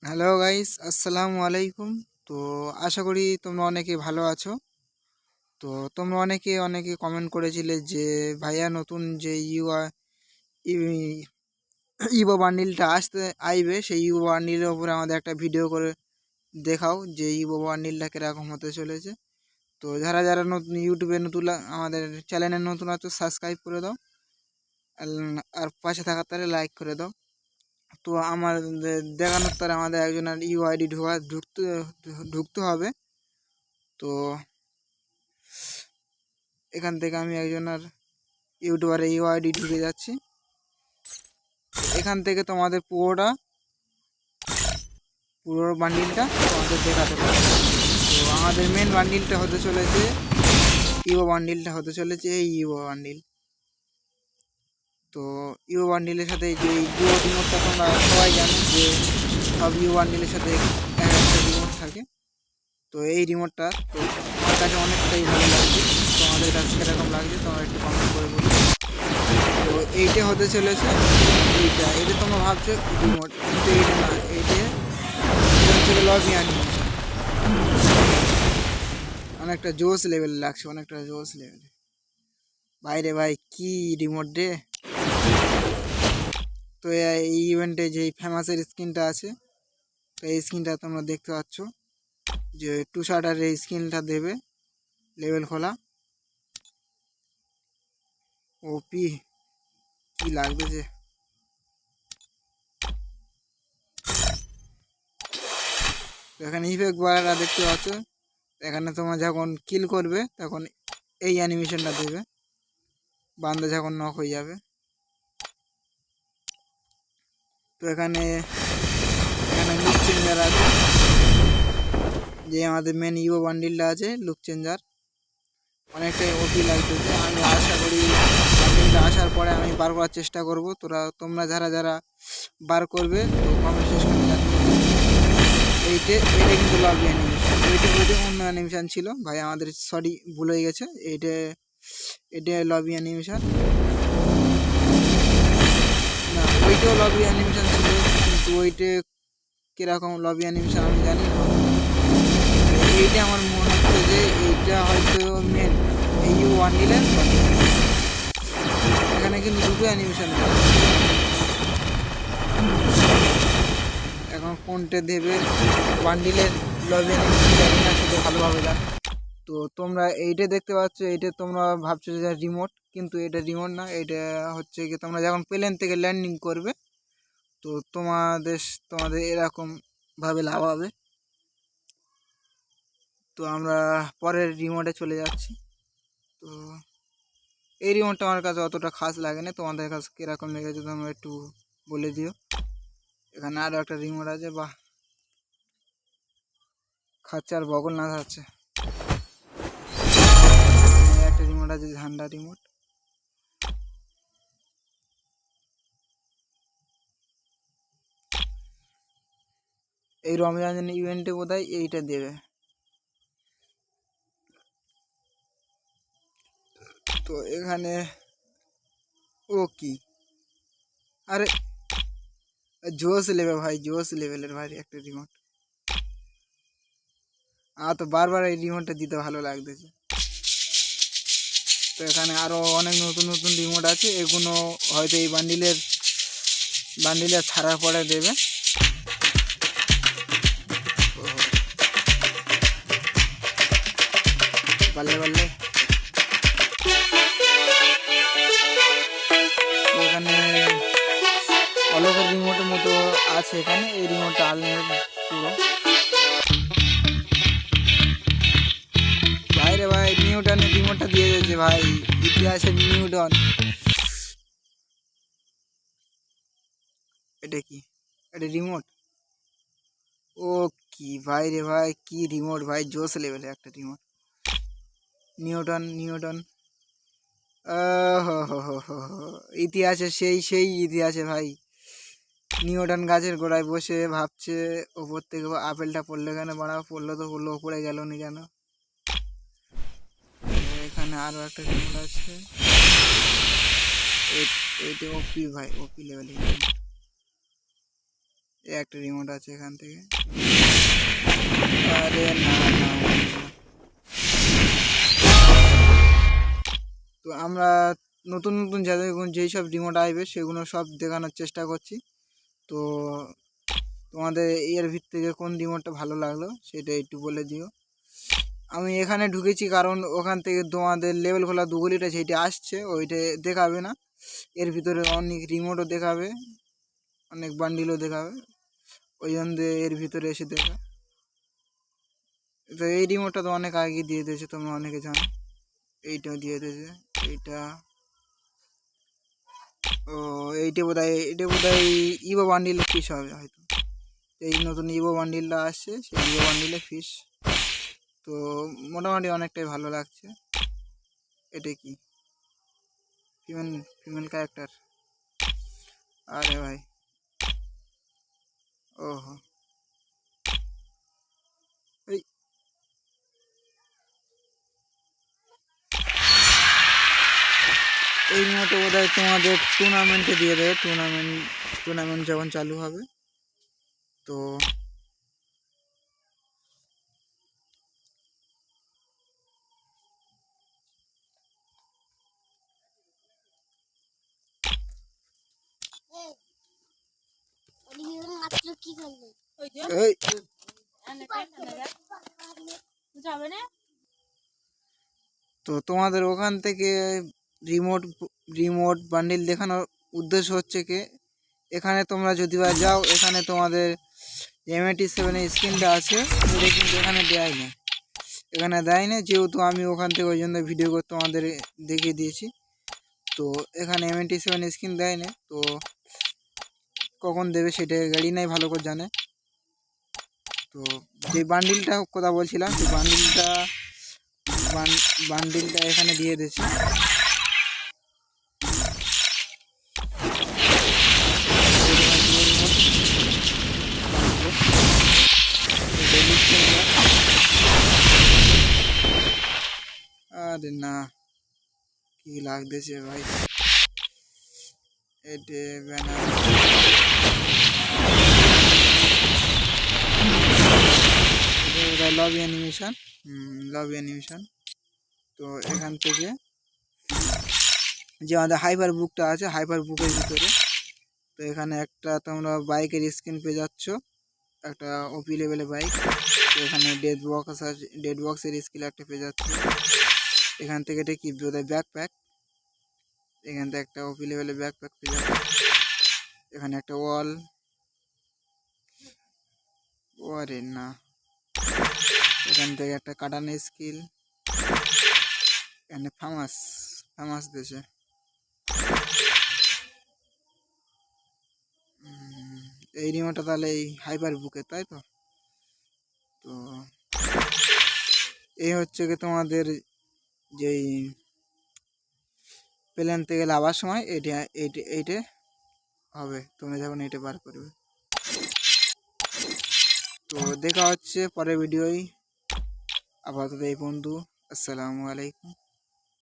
Hello guys, আসসালামু আলাইকুম। তো আশা করি তোমরা অনেকে ভালো আছো। তো তোমরা অনেকে কমেন্ট করেছিলে যে ভাইয়া নতুন যে ইভো বান্ডিলটা আইবে সেই ইভো বান্ডিলের উপরে আমাদের একটা ভিডিও করে দেখাও যে ইভো বান্ডিলটা কিরকম হতে চলেছে। তো যারা যারা নতুন ইউটিউবে নতুন আমাদের চ্যানেলে নতুন আছো সাবস্ক্রাইব করে দাও, আর পাশে থাকার তাহলে লাইক করে দাও। তো আমাদের দেখানোর তার আমাদের একজনের ইউআইডি ঢুকতে হবে। তো এখান থেকে আমি একজনের ইউটিউবারে ইউআইডি ঢুকে যাচ্ছি। এখান থেকে তোমাদের পুরো বান্ডিলটা তোমাদের দেখাতে পারবে। তো আমাদের মেন বান্ডিলটা হতে চলেছে এই ইভো বান্ডিল। তো ইভো বান্ডিলের সাথে যে জিও রিমোটটা তোমরা সবাই জানো যে সব ইভো বান্ডিলের সাথে একটা রিমোট থাকে। তো এই রিমোটটা তো আমার কাছে অনেকটাই ভালো লাগছে। তোমাদের কাছে কীরকম লাগছে তোমরা একটু কমেন্ট করে বলো। তো এইটা হতে চলেছে এটা তোমরা ভাবছো রিমোট, কিন্তু এইটা না, এইটা হচ্ছে লবি অ্যানিমেশন। অনেকটা জোস লেভেল লাগছে, অনেকটা জোস লেভেলে। বাইরে ভাই কি রিমোট রে। তো এই ইভেন্টে যে ফেমাসের স্ক্রিনটা আছে, তো এই স্ক্রিনটা তোমরা দেখতে পাচ্ছ যে টু শার্টার এই স্ক্রিনটা দেবে লেভেল খোলা। ওপি কি লাগবে যে। তো এখানে ইফেক্ট বাড়াটা দেখতে পাচ্ছ। এখানে তোমরা যখন কিল করবে তখন এই অ্যানিমেশনটা দেবে, বান্দা যখন নক হয়ে যাবে। তো এখানে লুক চেঞ্জার আছে, যে আমাদের মেন ইভো বান্ডিলটা আছে লুক চেঞ্জার, অনেকটাই ওপি লাগতেছে। আমি আশা করি বান্ডিলটা আসার পরে আমি বার করার চেষ্টা করব। তোমরা যারা যারা বার করবে তো কমেন্ট সেকশনে জানিয়ে। এটা কিন্তু লবি অ্যানিমেশন, ওইটা অন্য অ্যানিমেশন ছিল ভাই, আমাদের সরি ভুল হয়ে গেছে। এটা লবি অ্যানিমেশন না, ওইটাও লবি অ্যানিমেশন ছিল, কিন্তু ওইটা কীরকম লবি অ্যানিমেশন আমি জানি না। এইটা আমার মনে হচ্ছে যে এইটা হয়তো মেন এই বান্ডিলের এখানে কিন্তু দুটো অ্যানিমেশন। এখন কোনটা দেবে বান্ডিলের লবি অ্যানিমেশন জানি না, সেটা ভালোভাবে জানো। তো তোমরা এইটা দেখতে পাচ্ছ, এইটা তোমরা ভাবছো যে রিমোট, কিন্তু এটা রিমোট না। এটা হচ্ছে কি তোমরা যখন প্লেন থেকে ল্যান্ডিং করবে তো তোমাদের এরকম ভাবে লাভ হবে। তো আমরা পরের রিমোটে চলে যাচ্ছি। তো এই রিমোটটা আমার কাছে অতটা খাস লাগে না, তোমাদের কাছে কীরকম লেগেছে তোমরা একটু বলে দিও। এখানে আরও একটা রিমোট আছে, বাহ খাচ্ছে আর বগল না খাচ্ছে। একটা রিমোট আছে ঝান্ডা রিমোট। এই রমজান ইভেন্টে বোধহয় এইটা দেবে। তো এখানে ও কি, আরে জোস লেভেল ভাই, জোস লেভেলের ভাই একটা রিমোট। তো বারবার এই রিমোটটা দিতে ভালো লাগতেছে। তো এখানে আরও অনেক নতুন নতুন রিমোট আছে, এগুলো হয়তো এই বান্ডিলের ছাড়ার পরে দেবে। পারলে এখানে অলগের রিমোটের মতো আছে, এখানে এই রিমোটটা আনলিমিটেড পুরো। ভাইরে ভাই নিউটনের রিমোটটা দিয়ে দিয়েছে ভাই, ইতিহাসের নিউটন। এটা কি, এটা রিমোট? ও কি ভাই রে ভাই, কি রিমোট ভাই, জোস লেভেলে একটা রিমোট। নিউটন ইতিহাসে সেই ইতিহাসে ভাই। নিউটন গাছের গোড়ায় বসে ভাবছে ওপর থেকে আপেলটা পড়লে কেন, পড়লো তো পড়লো, ওপরে গেল নি কেন। এখানে আরো একটা রিমোট আছে, এইটা ওপি ভাই, ওপি লেভেলে। এই একটা রিমোট আছে এখান থেকে। আরে না না, তো আমরা নতুন নতুন যাদের যেই সব রিমোট আসবে সেগুলো সব দেখানোর চেষ্টা করছি। তো তোমাদের এর ভিতর থেকে কোন রিমোটটা ভালো লাগলো সেটা একটু বলে দিও। আমি এখানে ঢুকেছি কারণ ওখান থেকে তোমাদের লেভেল খোলা 2 গলিটা সেইটা আসছে, ওইটা দেখাবে না। এর ভিতরে অনেক রিমোটও দেখাবে, অনেক বান্ডিলও দেখাবে, ওই জন্য এর ভিতরে এসে দেখা। তো এই রিমোটটা তো অনেক আগে দিয়ে দিয়েছে, তোমরা অনেকে জানো। এইটাও দিয়ে দিয়েছে, এইটা ও এইটা বোধহয় ইভো বান্ডিলের ফিস হবে হয়তো। এই নতুন ইভো বান্ডিলটা আসছে, সেই ইভো বান্ডিলের ফিস। তো মোটামুটি অনেকটাই ভালো লাগছে। এটা কি ফিমেল ক্যারেক্টার? আরে ভাই, ওহো, এই এই মতো বোধহয় তোমাদের টুর্নামেন্টে দিয়ে দেবে, টুর্নামেন্ট যখন চালু হবে। তো এই তো তোমাদের ওখান থেকে রিমোট রিমোট বান্ডিল দেখানোর উদ্দেশ্য হচ্ছে কি, এখানে তোমরা যদি বা যাও, এখানে তোমাদের M87 স্ক্রিনটা আছে, এটা কিন্তু এখানে দেয় না, এখানে দেয় না। যেহেতু আমি ওখান থেকে ওই জন্য ভিডিও করে তোমাদের দেখিয়ে দিয়েছি। তো এখানে M87 স্ক্রিন দেয় না, তো কখন দেবে সেটা গাড়ি নাই ভালো করে জানে। তো যে বান্ডিলটা কথা বলছিলাম, সেই বান্ডিলটা এখানে দিয়ে দিয়েছি। আরে না, কি লাগতেছে ভাই, এটা banner. Lobby animation, lobby animation. তো এখান থেকে যে আমাদের হাইপার বুকটা আছে, হাইপার বুকের ভিতরে, তো এখানে একটা তোমরা বাইকের স্ক্রিন পেয়ে যাচ্ছ, একটা ওপি লেভেলের বাইক। তো এখানে ডেড বক্স আছে, ডেড বক্সের স্কিল একটা পেয়ে যাচ্ছে। এখান থেকে এটা কি বোধহয় ব্যাকপ্যাক, এখান থেকে একটা ওপি লেভেলের ব্যাকপ্যাক পেয়ে যাচ্ছে। এখানে একটা ওয়াল, ওরে না, এখান থেকে একটা কাটানো স্কিল, এখানে ফামাস দেশে। এই রিমোটটা তাহলে এই হাইপার বুকে, তাই তো? তো এই হচ্ছে কি তোমাদের যেই প্লেন থেকে লাভার সময় এইটা হবে, তোমরা যখন এটা বার করবে। তো দেখা হচ্ছে পরের ভিডিওয়। আপাতত এই বন্ধু, আসসালামু আলাইকুম।